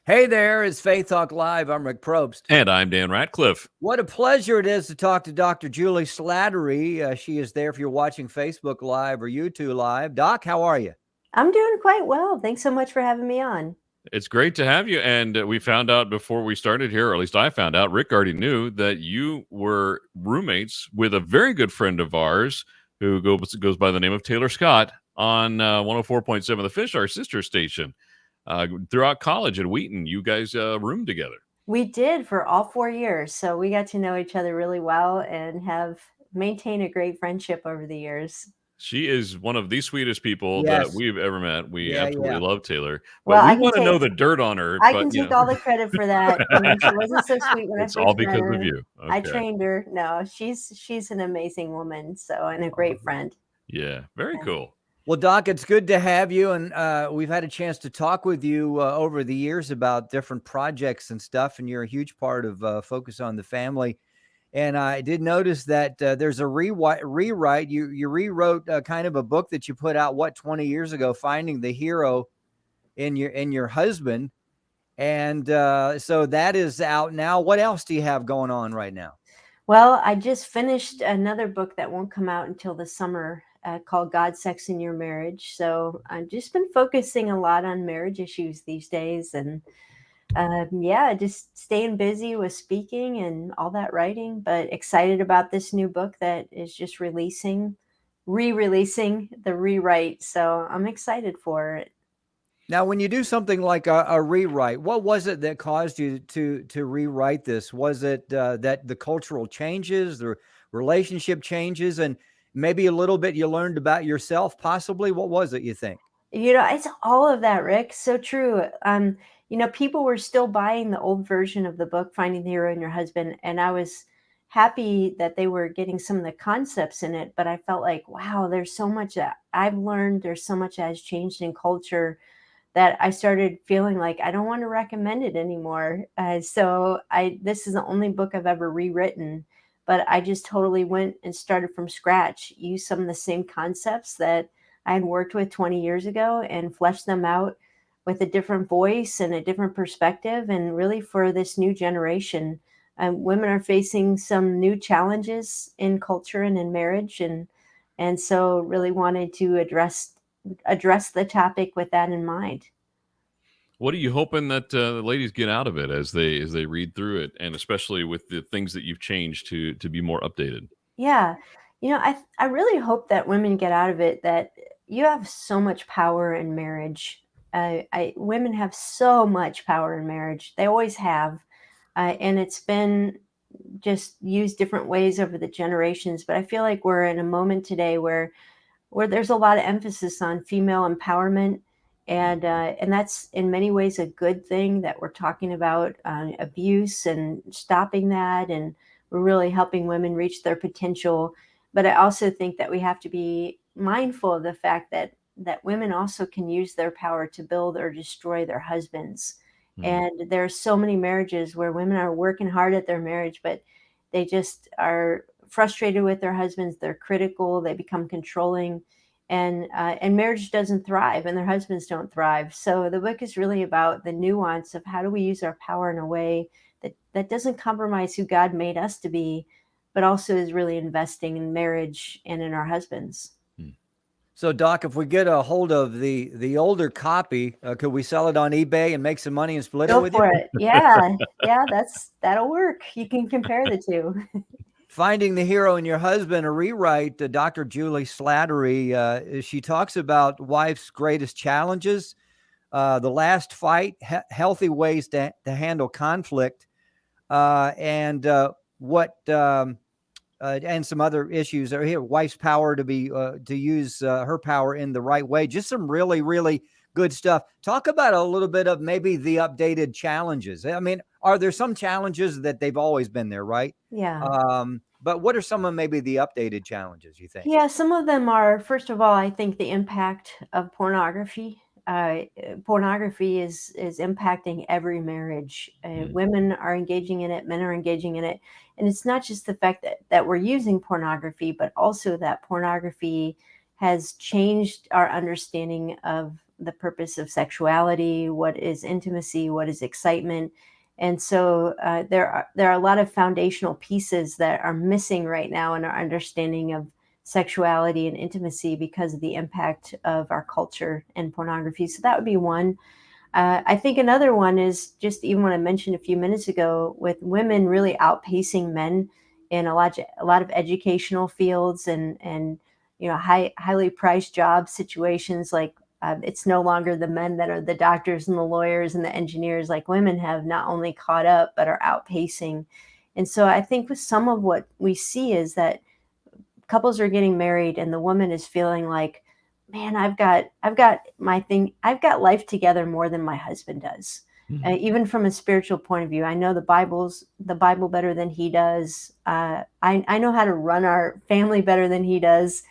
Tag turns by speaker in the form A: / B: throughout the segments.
A: Hey there, it's Faith Talk Live. I'm Rick Probst.
B: And I'm Dan Ratcliffe.
A: What a pleasure it is to talk to Dr. Juli Slattery. She is there if you're watching Facebook Live or YouTube Live. Doc, how are you?
C: I'm doing quite well. Thanks so much for having me on.
B: It's great to have you. And we found out before we started here, or at least I found out, Rick already knew that you were roommates with a very good friend of ours who goes by the name of Taylor Scott on 104.7 The Fish, our sister station. Throughout college at Wheaton, you guys roomed together.
C: We did for all 4 years. So we got to know each other really well and have maintained a great friendship over the years.
B: She is one of the sweetest people
A: Yes.
B: that we've ever met. We
A: Yeah,
B: absolutely
A: yeah.
B: love Taylor. But
C: Well, I
B: we
C: can
B: want to know
C: take-
B: the dirt on her.
C: I
B: but,
C: can
B: you
C: take
B: know.
C: all the credit for that. She wasn't so sweet when
B: It's
C: I
B: all
C: first met
B: because
C: her.
B: of you.
C: I
B: Okay.
C: trained her. No, she's an amazing woman. So, and a great friend.
B: Yeah, very cool.
A: Well, Doc, it's good to have you. And we've had a chance to talk with you over the years about different projects and stuff. And you're a huge part of Focus on the Family. And I did notice that there's a rewrite. You rewrote kind of a book that you put out, 20 years ago, Finding the Hero in your husband. And so that is out now. What else do you have going on right now?
C: Well, I just finished another book that won't come out until the summer called God, Sex, and Your Marriage. So I've just been focusing a lot on marriage issues these days. And just staying busy with speaking and all that writing, but excited about this new book that is just re-releasing the rewrite. So I'm excited for it.
A: Now, when you do something like a rewrite, what was it that caused you to rewrite this? Was it that the cultural changes, the relationship changes, and maybe a little bit you learned about yourself, possibly? What was it, you think?
C: It's all of that, Rick. So true. People were still buying the old version of the book, Finding the Hero in Your Husband, and I was happy that they were getting some of the concepts in it, but I felt like, wow, there's so much that I've learned, there's so much that has changed in culture that I started feeling like I don't want to recommend it anymore. This is the only book I've ever rewritten, but I just totally went and started from scratch, used some of the same concepts that I had worked with 20 years ago and fleshed them out with a different voice and a different perspective. And really for this new generation, women are facing some new challenges in culture and in marriage. And so really wanted to address the topic with that in mind.
B: What are you hoping that the ladies get out of it as they read through it, and especially with the things that you've changed to be more updated?
C: Yeah, I really hope that women get out of it that you have so much power in marriage. Women have so much power in marriage. They always have, and it's been just used different ways over the generations. But I feel like we're in a moment today where there's a lot of emphasis on female empowerment, and that's in many ways a good thing that we're talking about abuse and stopping that, and we're really helping women reach their potential. But I also think that we have to be mindful of the fact that women also can use their power to build or destroy their husbands. And there's so many marriages where women are working hard at their marriage, but they just are frustrated with their husbands. They're critical. They become controlling, and marriage doesn't thrive, and their husbands don't thrive. So the book is really about the nuance of how do we use our power in a way that doesn't compromise who God made us to be, but also is really investing in marriage and in our husbands.
A: So, Doc, if we get a hold of the older copy, could we sell it on eBay and make some money and split it with you?
C: Go for it. Yeah, that'll work. You can compare the two.
A: Finding the Hero in Your Husband, a rewrite, Dr. Juli Slattery, she talks about wife's greatest challenges, the last fight, healthy ways to handle conflict, and some other issues are here. Wife's power to use her power in the right way. Just some really, really good stuff. Talk about a little bit of maybe the updated challenges. I mean, are there some challenges that they've always been there, right?
C: Yeah.
A: But what are some of maybe the updated challenges, you think?
C: Yeah, some of them are, first of all, I think the impact of pornography. Pornography is impacting every marriage. Women are engaging in it, men are engaging in it. And it's not just the fact that we're using pornography, but also that pornography has changed our understanding of the purpose of sexuality, what is intimacy, what is excitement. And so there are a lot of foundational pieces that are missing right now in our understanding of sexuality and intimacy because of the impact of our culture and pornography. So that would be one. I think another one is just even what I mentioned a few minutes ago, with women really outpacing men in a lot of educational fields and highly priced job situations. Like it's no longer the men that are the doctors and the lawyers and the engineers. Like women have not only caught up but are outpacing. And so I think with some of what we see is that couples are getting married and the woman is feeling like, man, I've got my thing, I've got life together more than my husband does. Even from a spiritual point of view, I know the Bible better than he does. I know how to run our family better than he does.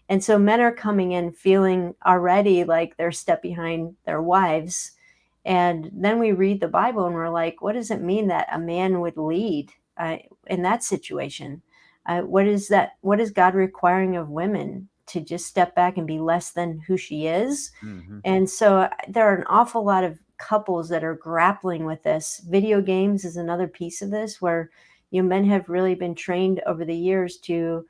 C: And so men are coming in feeling already like they're a step behind their wives. And then we read the Bible and we're like, what does it mean that a man would lead in that situation? What is that? What is God requiring of women to just step back and be less than who she is?
A: Mm-hmm.
C: And so there are an awful lot of couples that are grappling with this. Video games is another piece of this, where men have really been trained over the years to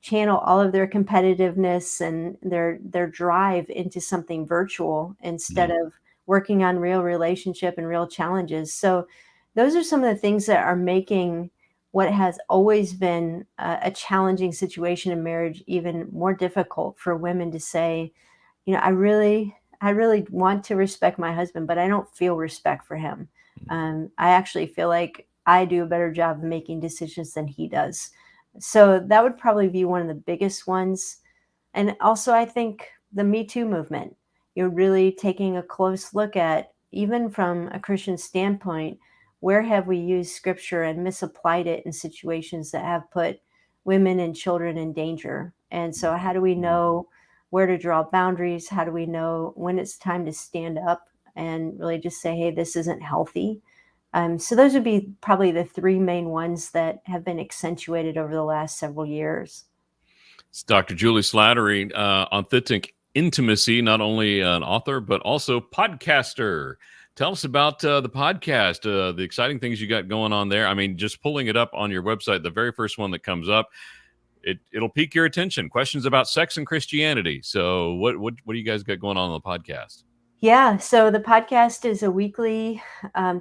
C: channel all of their competitiveness and their drive into something virtual instead of working on real relationship and real challenges. So those are some of the things that are making what has always been a challenging situation in marriage even more difficult for women to say, I really want to respect my husband, but I don't feel respect for him. I actually feel like I do a better job of making decisions than he does. So that would probably be one of the biggest ones. And also, I think the Me Too movement, you're really taking a close look at, even from a Christian standpoint, where have we used scripture and misapplied it in situations that have put women and children in danger? And so, how do we know where to draw boundaries? How do we know when it's time to stand up and really just say, hey, this isn't healthy? So those would be probably the three main ones that have been accentuated over the last several years.
B: It's Dr. Juli Slattery, authentic intimacy, not only an author, but also podcaster. Tell us about the podcast, the exciting things you got going on there. I mean, just pulling it up on your website, the very first one that comes up, it'll pique your attention. Questions about sex and Christianity. So what do you guys got going on the podcast?
C: Yeah, so the podcast is a weekly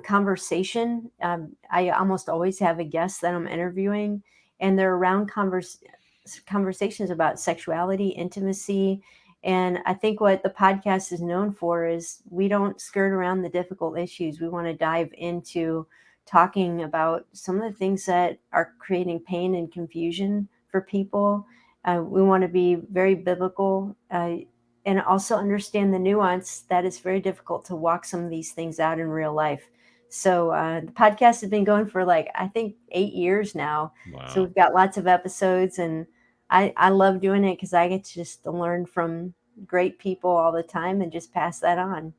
C: conversation. I almost always have a guest that I'm interviewing, and they're around conversations about sexuality, intimacy. And I think what the podcast is known for is we don't skirt around the difficult issues. We want to dive into talking about some of the things that are creating pain and confusion for people. We want to be very biblical. And also understand the nuance that it's very difficult to walk some of these things out in real life. So the podcast has been going for I think 8 years now.
B: Wow.
C: So we've got lots of episodes, and I love doing it because I get to just learn from great people all the time and just pass that on.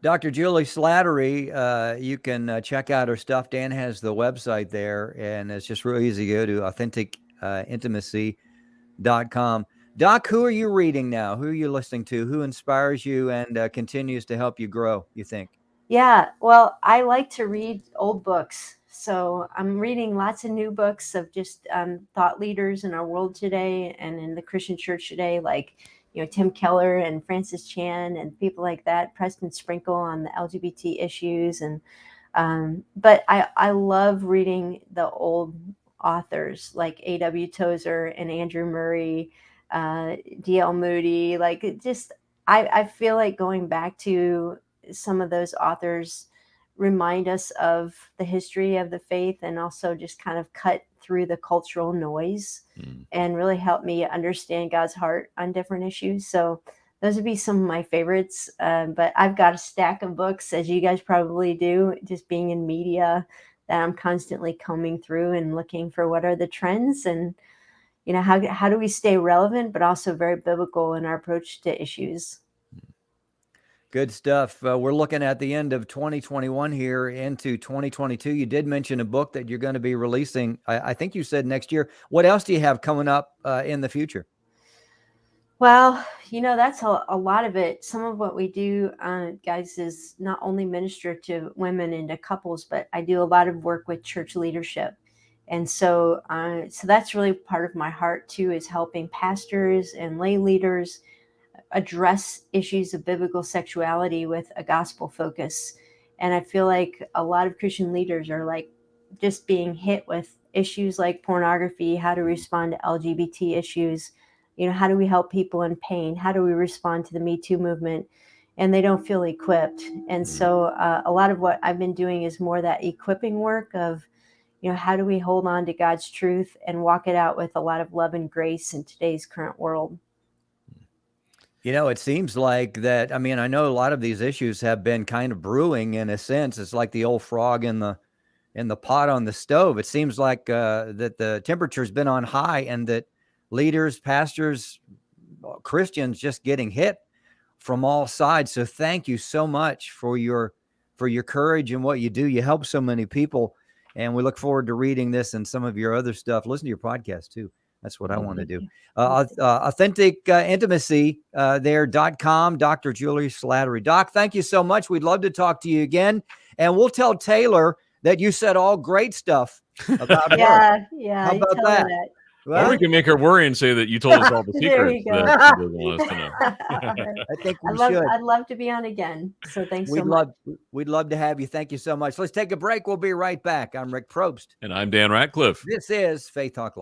A: Dr. Juli Slattery, you can check out her stuff. Dan has the website there, and it's just really easy to go to AuthenticIntimacy.com. Doc, who are you reading now? Who are you listening to? Who inspires you and continues to help you grow, you think?
C: Yeah, well, I like to read old books. So I'm reading lots of new books of just thought leaders in our world today and in the Christian church today, like Tim Keller and Francis Chan and people like that, Preston Sprinkle on the LGBT issues. And but I love reading the old authors like A.W. Tozer and Andrew Murray, D.L. Moody. I feel like going back to some of those authors remind us of the history of the faith and also just kind of cut through the cultural noise and really help me understand God's heart on different issues. So those would be some of my favorites. But I've got a stack of books, as you guys probably do, just being in media, that I'm constantly combing through and looking for what are the trends and how do we stay relevant, but also very biblical in our approach to issues.
A: Good stuff. We're looking at the end of 2021 here into 2022. You did mention a book that you're going to be releasing. I think you said next year. What else do you have coming up in the future?
C: Well, that's a lot of it. Some of what we do, guys, is not only minister to women and to couples, but I do a lot of work with church leadership. And so that's really part of my heart too, is helping pastors and lay leaders address issues of biblical sexuality with a gospel focus. And I feel like a lot of Christian leaders are like just being hit with issues like pornography, how to respond to LGBT issues, how do we help people in pain? How do we respond to the Me Too movement? And they don't feel equipped. And so a lot of what I've been doing is more that equipping work of, how do we hold on to God's truth and walk it out with a lot of love and grace in today's current world?
A: It seems like that. I mean, I know a lot of these issues have been kind of brewing in a sense. It's like the old frog in the pot on the stove. It seems like that the temperature's been on high, and that leaders, pastors, Christians just getting hit from all sides. So thank you so much for your courage and what you do. You help so many people, and we look forward to reading this and some of your other stuff. Listen to your podcast too. That's what I want to do. Authentic Intimacy there.com, Dr. Juli Slattery. Doc, thank you so much. We'd love to talk to you again. And we'll tell Taylor that you said all great stuff about her.
C: Yeah.
A: How about that?
B: Or we can make her worry and say that you told us all the
C: There
B: secrets
C: you go.
B: that she doesn't want us to know.
A: I think we should.
C: I'd love to be on again. So thanks so much.
A: We'd love to have you. Thank you so much. Let's take a break. We'll be right back. I'm Rick Probst.
B: And I'm Dan Ratcliffe.
A: This is Faith Talk Live.